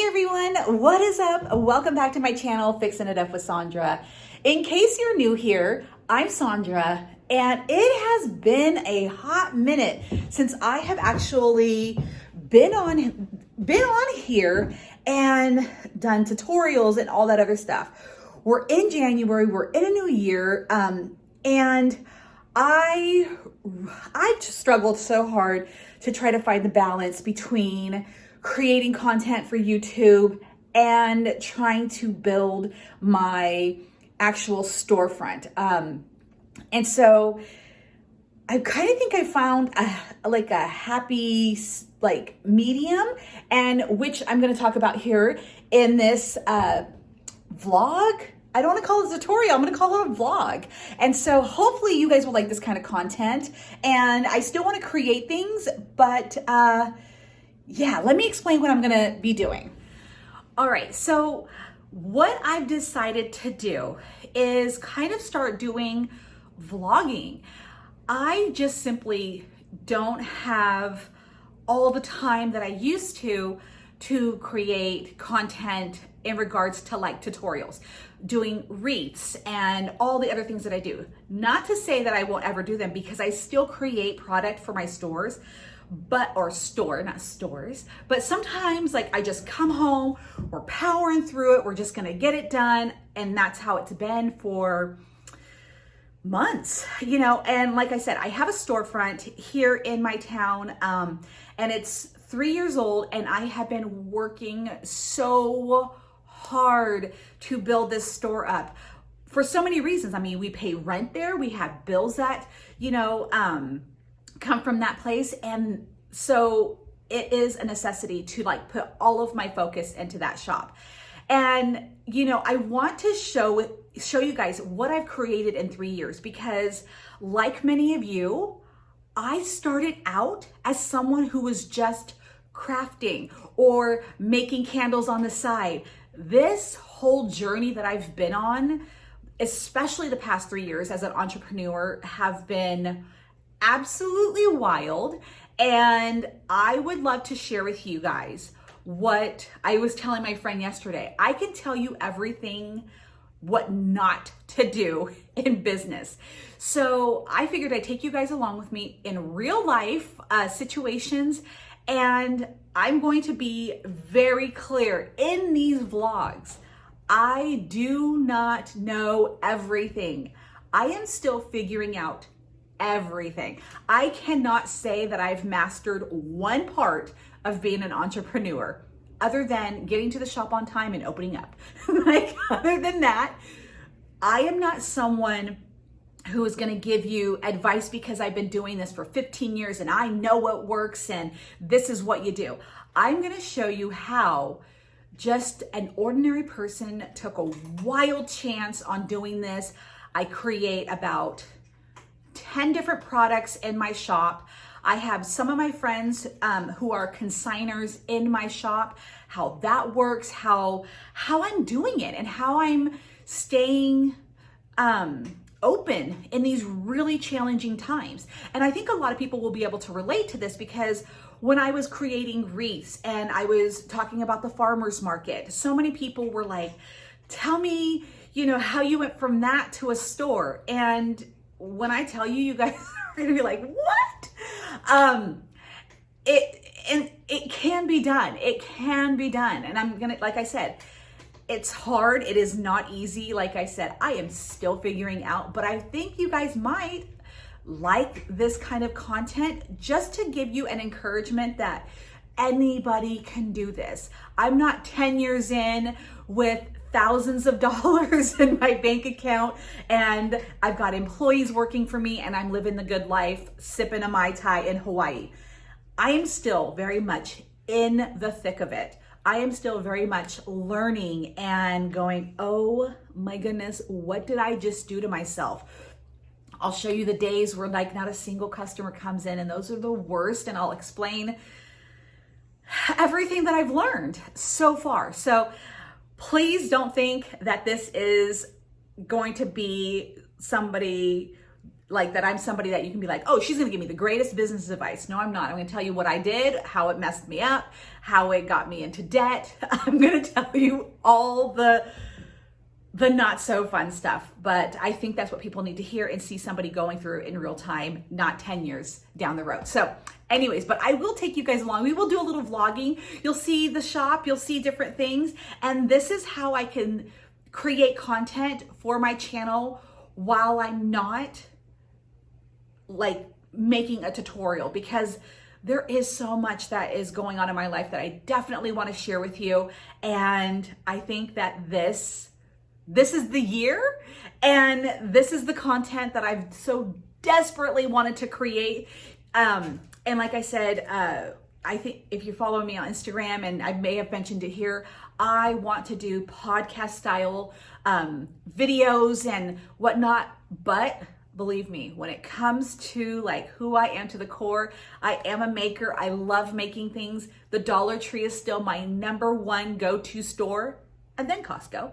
everyone, what is up? Welcome back to my channel, Fixing It Up with Sandra. In case you're new here, I'm Sandra, and it has been a hot minute since I have actually been on here and done tutorials and all that other stuff. We're in January, we're in a new year, and I just struggled so hard to try to find the balance between creating content for YouTube and trying to build my actual storefront. And so I kind of think I found a happy medium, and which I'm going to talk about here in this vlog. I don't want to call it a tutorial. I'm going to call it a vlog. And so hopefully you guys will like this kind of content. And I still want to create things, but yeah, let me explain what I'm going to be doing. All right. So what I've decided to do is kind of start doing vlogging. I just simply don't have all the time that I used to create content in regards to like tutorials, doing wreaths and all the other things that I do. Not to say that I won't ever do them, because I still create product for my stores, but sometimes like I just come home, we're powering through it, we're just gonna get it done. And that's how it's been for months, and like I said, I have a storefront here in my town, and it's 3 years old, and I have been working so hard to build this store up for so many reasons. I mean, we pay rent there, we have bills that, come from that place. And so it is a necessity to like put all of my focus into that shop. And, I want to show you guys what I've created in 3 years, because like many of you, I started out as someone who was just crafting or making candles on the side. This whole journey that I've been on, especially the past 3 years as an entrepreneur, have been absolutely wild. And I would love to share with you guys what I was telling my friend yesterday. I can tell you everything what not to do in business. So I figured I'd take you guys along with me in real life situations, and I'm going to be very clear in these vlogs. I do not know everything. I am still figuring out everything. I cannot say that I've mastered one part of being an entrepreneur, other than getting to the shop on time and opening up. Other than that, I am not someone who is going to give you advice because I've been doing this for 15 years and I know what works and this is what you do. I'm going to show you how just an ordinary person took a wild chance on doing this. I create about 10 different products in my shop. I have some of my friends who are consigners in my shop, how that works, how I'm doing it, and how I'm staying open in these really challenging times. And I think a lot of people will be able to relate to this, because when I was creating wreaths and I was talking about the farmers market, so many people were like, tell me, how you went from that to a store. And when I tell you, you guys are gonna be like, what? It can be done. It can be done. And I'm gonna, like I said, it's hard. It is not easy. Like I said, I am still figuring out, but I think you guys might like this kind of content, just to give you an encouragement that anybody can do this. I'm not 10 years in with thousands of dollars in my bank account, and I've got employees working for me, and I'm living the good life, sipping a Mai Tai in Hawaii. I am still very much in the thick of it. I am still very much learning and going, oh my goodness, what did I just do to myself? I'll show you the days where like not a single customer comes in, and those are the worst, and I'll explain everything that I've learned so far. So please don't think that this is going to be somebody like that I'm somebody that you can be like, oh, she's gonna give me the greatest business advice. No, I'm not. I'm gonna tell you what I did, how it messed me up, how it got me into debt. I'm gonna tell you all the not so fun stuff. But I think that's what people need to hear and see somebody going through in real time, not 10 years down the road. So anyways, but I will take you guys along. We will do a little vlogging. You'll see the shop, you'll see different things. And this is how I can create content for my channel while I'm not like making a tutorial, because there is so much that is going on in my life that I definitely want to share with you. And I think that this is the year, and this is the content that I've so desperately wanted to create. And like I said, I think if you follow me on Instagram, and I may have mentioned it here, I want to do podcast style videos and whatnot, but believe me, when it comes to like who I am to the core, I am a maker. I love making things. The Dollar Tree is still my #1 go-to store, and then Costco.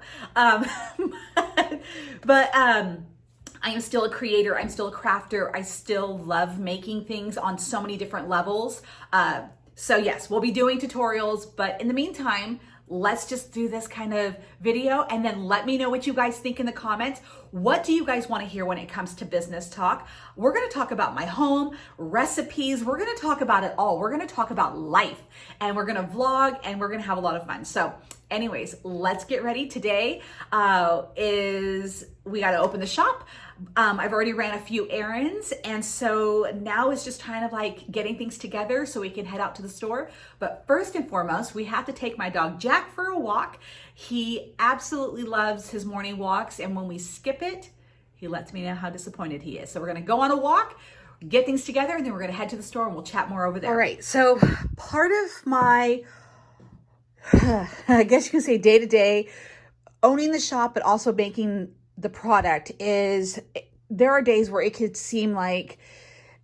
But I am still a creator. I'm still a crafter. I still love making things on so many different levels. So yes, we'll be doing tutorials, but in the meantime, let's just do this kind of video, and then let me know what you guys think in the comments. What do you guys want to hear when it comes to business talk? We're going to talk about my home, recipes. We're going to talk about it all. We're going to talk about life, and we're going to vlog, and we're going to have a lot of fun. So anyways, let's get ready. Today we got to open the shop. I've already ran a few errands, and so now it's just kind of like getting things together so we can head out to the store. But first and foremost, we have to take my dog Jack for a walk. He absolutely loves his morning walks, and when we skip it, he lets me know how disappointed he is. So we're gonna go on a walk, get things together, and then we're gonna head to the store and we'll chat more over there. All right, so part of my, I guess you can say day-to-day, owning the shop, but also making the product is, there are days where it could seem like,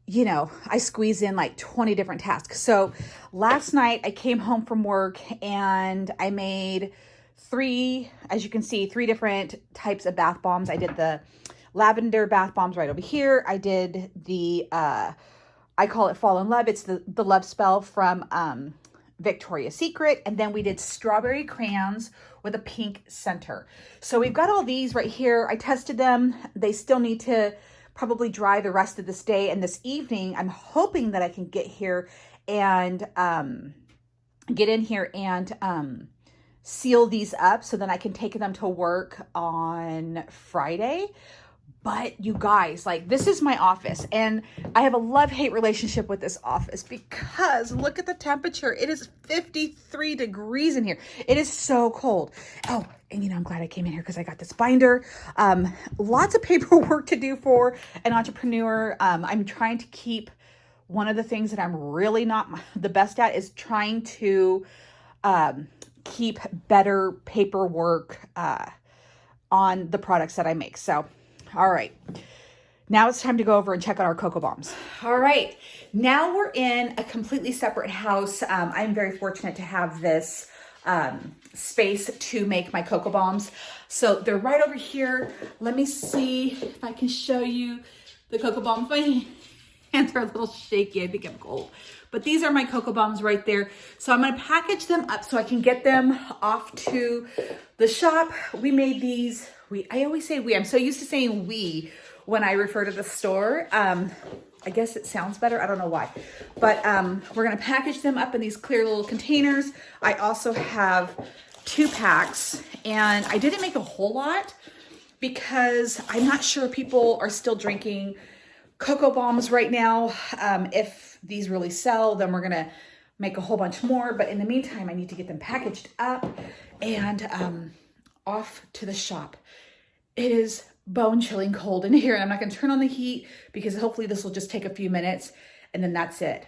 you know, I squeeze in like 20 different tasks. So last night I came home from work and I made as you can see, 3 different types of bath bombs. I did the lavender bath bombs right over here. I did the, I call it Fall in Love. It's the love spell from Victoria's Secret. And then we did strawberry crayons with a pink center. So we've got all these right here. I tested them. They still need to probably dry the rest of this day. And this evening, I'm hoping that I can get here and get in here and seal these up so then I can take them to work on Friday. But you guys, like, this is my office, and I have a love-hate relationship with this office because look at the temperature. It is 53 degrees in here. It is so cold. Oh, and you know, I'm glad I came in here because I got this binder. Lots of paperwork to do for an entrepreneur. I'm trying to keep, one of the things that I'm really not the best at is trying to keep better paperwork on the products that I make. So all right, now it's time to go over and check out our cocoa bombs. All right, now we're in a completely separate house. I'm very fortunate to have this space to make my cocoa bombs. So they're right over here. Let me see if I can show you the cocoa bombs. My hands are a little shaky. I think I'm cold. But these are my cocoa bombs right there. So I'm gonna package them up so I can get them off to the shop. We made these. I always say we. I'm so used to saying we when I refer to the store. I guess it sounds better. I don't know why. But we're going to package them up in these clear little containers. I also have 2 packs. And I didn't make a whole lot because I'm not sure people are still drinking cocoa bombs right now. If these really sell, then we're going to make a whole bunch more. But in the meantime, I need to get them packaged up and off to the shop. It is bone chilling cold in here, and I'm not going to turn on the heat because hopefully this will just take a few minutes and then that's it.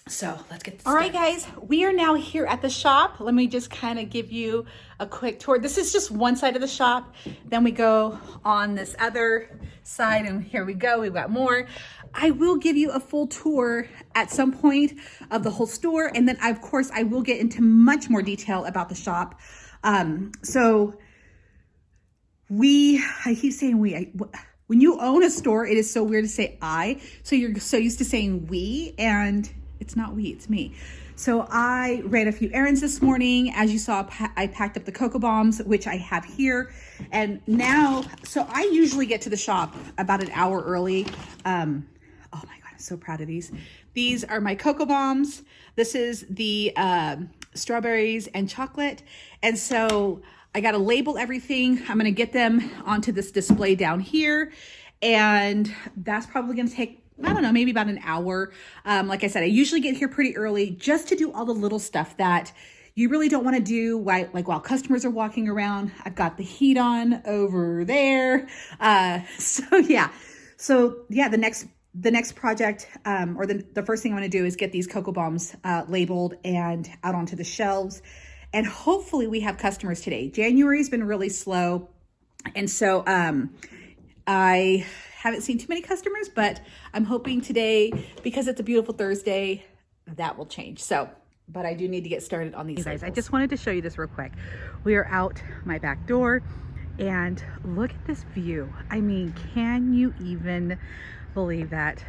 So let's get this started. All right, guys, we are now here at the shop. Let me just kind of give you a quick tour. This is just one side of the shop. Then we go on this other side, and here we go. We've got more. I will give you a full tour at some point of the whole store, and then of course I will get into much more detail about the shop. So I keep saying we when you own a store, it is so weird to say I. So you're so used to saying we, and it's not we, it's me. So I ran a few errands this morning. As you saw, I packed up the cocoa bombs, which I have here. And now, so I usually get to the shop about an hour early. Oh my God, I'm so proud of these. These are my cocoa bombs. This is the strawberries and chocolate. And so I got to label everything. I'm going to get them onto this display down here. And that's probably going to take, I don't know, maybe about an hour. Like I said, I usually get here pretty early just to do all the little stuff that you really don't want to do while customers are walking around. I've got the heat on over there. So yeah, the next project, or the first thing I'm going to do is get these cocoa bombs labeled and out onto the shelves. And hopefully we have customers today. January's been really slow. And so I haven't seen too many customers, but I'm hoping today, because it's a beautiful Thursday, that will change. So, but I do need to get started on these. Hey guys, I just wanted to show you this real quick. We are out my back door and look at this view. I mean, can you even believe that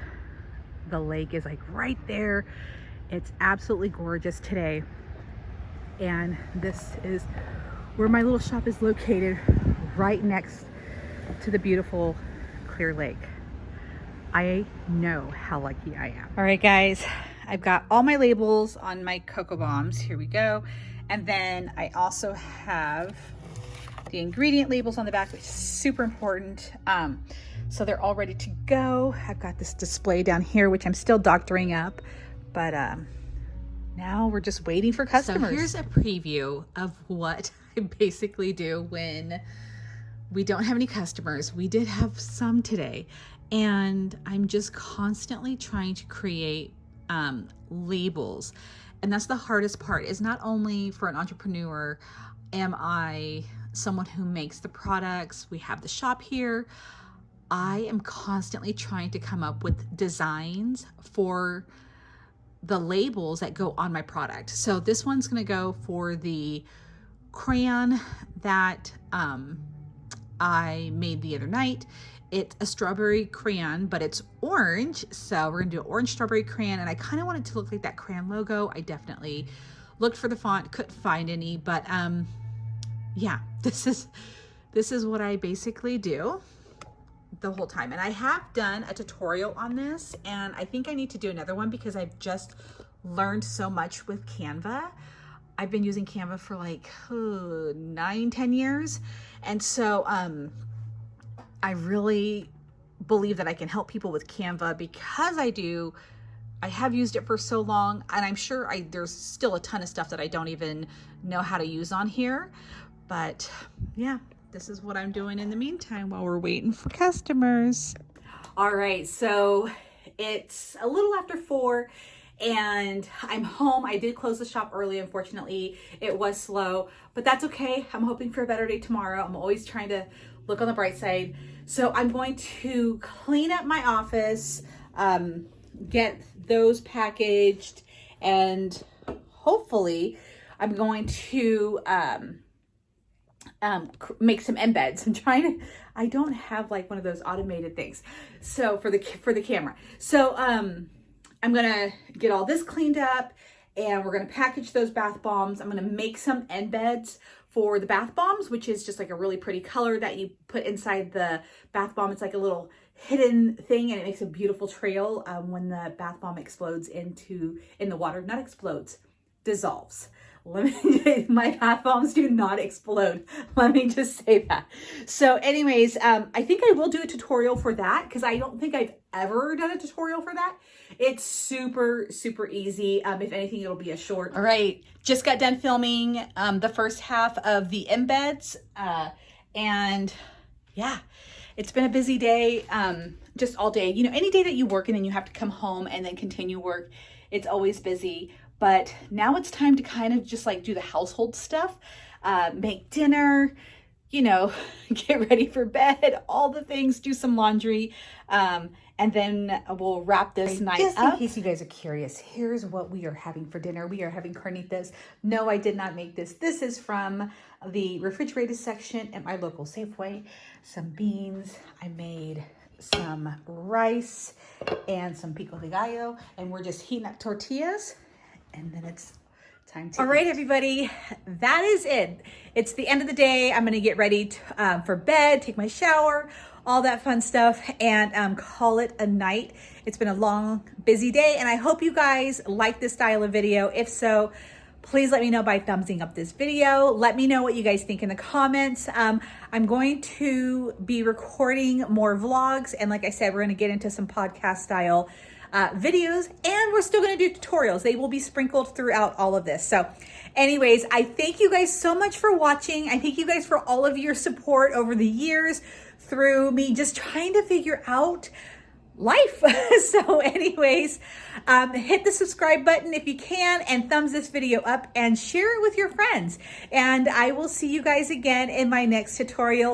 the lake is like right there? It's absolutely gorgeous today. And this is where my little shop is located, right next to the beautiful Clear Lake. I know how lucky I am. All right, guys, I've got all my labels on my cocoa bombs. Here we go. And then I also have the ingredient labels on the back, which is super important. So they're all ready to go. I've got this display down here, which I'm still doctoring up, but now we're just waiting for customers. So here's a preview of what I basically do when we don't have any customers. We did have some today, and I'm just constantly trying to create labels. And that's the hardest part, is not only for an entrepreneur am I someone who makes the products, we have the shop here, I am constantly trying to come up with designs for the labels that go on my product. So this one's gonna go for the crayon that I made the other night. It's a strawberry crayon, but it's orange. So we're gonna do an orange strawberry crayon, and I kind of want it to look like that crayon logo. I definitely looked for the font, couldn't find any, but yeah, this is what I basically do the whole time. And I have done a tutorial on this, and I think I need to do another one because I've just learned so much with Canva. I've been using Canva for like 9-10 years. And so I really believe that I can help people with Canva because I have used it for so long, and I'm sure there's still a ton of stuff that I don't even know how to use on here. But yeah, this is what I'm doing in the meantime while we're waiting for customers. All right, so it's a little after 4 and I'm home. I did close the shop early, unfortunately. It was slow, but that's okay. I'm hoping for a better day tomorrow. I'm always trying to look on the bright side. So I'm going to clean up my office, get those packaged, and hopefully I'm going to make some embeds. I don't have like one of those automated things. So for the camera. So I'm gonna get all this cleaned up, and we're gonna package those bath bombs. I'm gonna make some embeds for the bath bombs, which is just like a really pretty color that you put inside the bath bomb. It's like a little hidden thing, and it makes a beautiful trail when the bath bomb explodes in the water. Not explodes, dissolves. My bath bombs do not explode. Let me just say that. So anyways, I think I will do a tutorial for that because I don't think I've ever done a tutorial for that. It's super, super easy. If anything, it'll be a short. All right, just got done filming the first half of the embeds. And yeah, it's been a busy day, just all day. You know, any day that you work and then you have to come home and then continue work, it's always busy. But now it's time to kind of just like do the household stuff, make dinner, you know, get ready for bed, all the things, do some laundry, and then we'll wrap this night up. Just in case you guys are curious, here's what we are having for dinner. We are having carnitas. No, I did not make this. This is from the refrigerated section at my local Safeway. Some beans. I made some rice and some pico de gallo, and we're just heating up tortillas, and then it's time to eat. Everybody, that is it. It's the end of the day. I'm gonna get ready for bed, take my shower, all that fun stuff, and call it a night. It's been a long, busy day, and I hope you guys like this style of video. If so, please let me know by thumbsing up this video. Let me know what you guys think in the comments. I'm going to be recording more vlogs, and like I said, we're gonna get into some podcast style videos, and we're still gonna do tutorials. They will be sprinkled throughout all of this. So anyways, I thank you guys so much for watching. I thank you guys for all of your support over the years through me just trying to figure out life. So anyways, hit the subscribe button if you can, and thumbs this video up and share it with your friends. And I will see you guys again in my next tutorial.